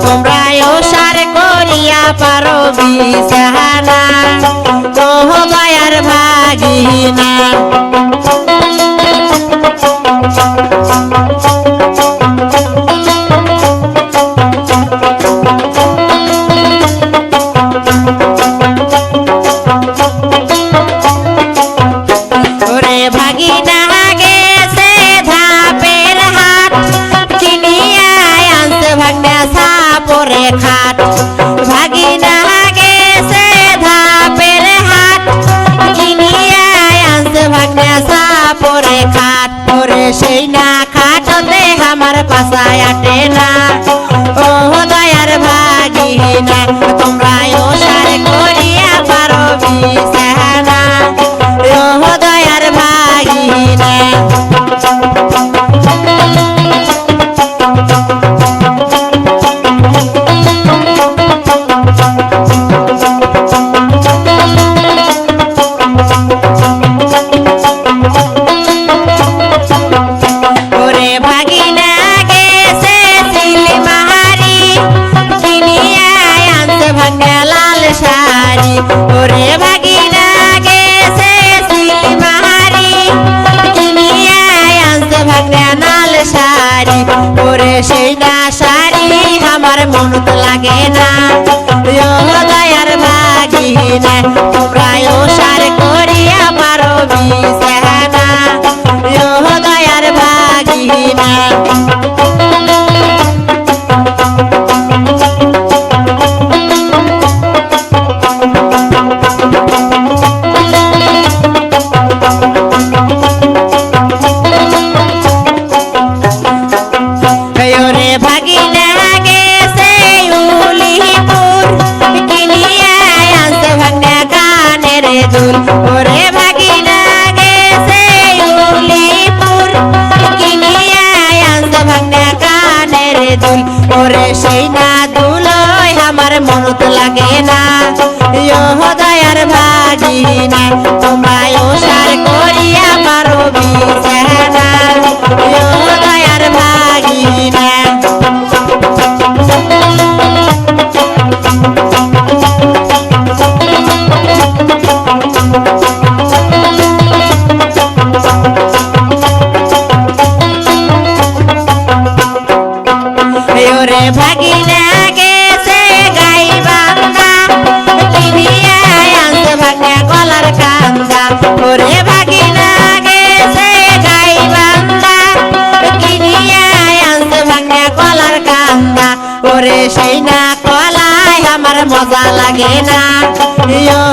তোমরা ওসার করিয়া পারো বিছানা ও দয়ার ভাগিনা ওরে ভাগিনা গেছে ধাপের হাট কিনিয়া আনছে ভাগনা সাপরে খাট ভাগিনা গেছে ধাপের হাট কিনিয়া আনছে ভাগনা সাপরে খাট ওরে সেই না খাটতে আমার পাশায় আটে না ও দয়ার ভাগিনা তোমরা ওসার করিয়া পারো বিছানা ও দয়ার ভাগিনা ওরে ভাগিনা গেছে সিলিমারি কিনিয়া আনছে ভাগনা লাল শাড়ি ওরে ভাগিনা গেছে সিলিমারি কিনিয়া আনছে ভাগনা লাল শাড়ি ওরে সেই না শাড়ি আমার মনত লাগে না ও দয়ার ভাগিনা তোমরা ওসার করিয়া পারো বিছানা ও দয়ার ভাগিনা ওরে ভাগিনা গেছে উলিপুর কিনিয়া আনছে ভাগনা কানের দুল ওরে ভাগিনা গেছে উলিপুর কিনিয়া আনছে ভাগনা কানের দুল ওরে সেই না দুল আমার মনত লাগে না ও দয়ার ভাগিনা তোমরা ওসার করিয়া পারো বিছানা ও দয়ার ভাগিনা ওরে ভাগিনা গেছে গাইবান্ধা কিনিয়া আনছে ভাগনা গলার কান্দা ওরে ভাগিনা গেছে গাইবান্ধা কিনিয়া আনছে ভাগনা গলার কান্দা ওরে সেই না কলায় আমার মজা লাগে না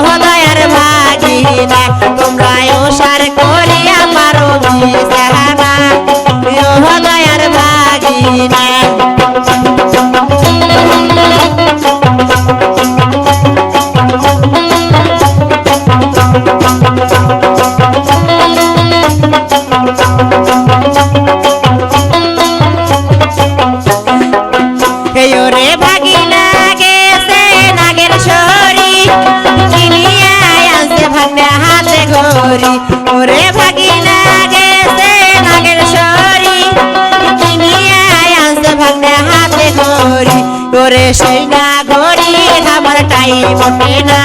ও দয়ার ভাগিনা তোমরা ওসার করিয়া পারো বিছানা ও দয়ার ভাগিনা ওরে ভাগিনা গেছে নাগের সরি কিনিয়া আনছে ভাগনা হাতে ঘড়ি ওরে ভাগিনা গেছে নাগের সরি কিনিয়া আনছে ভাগনা হাতে ঘড়ি ওরে সেই না ঘড়ি আমার টাইম ওঠে না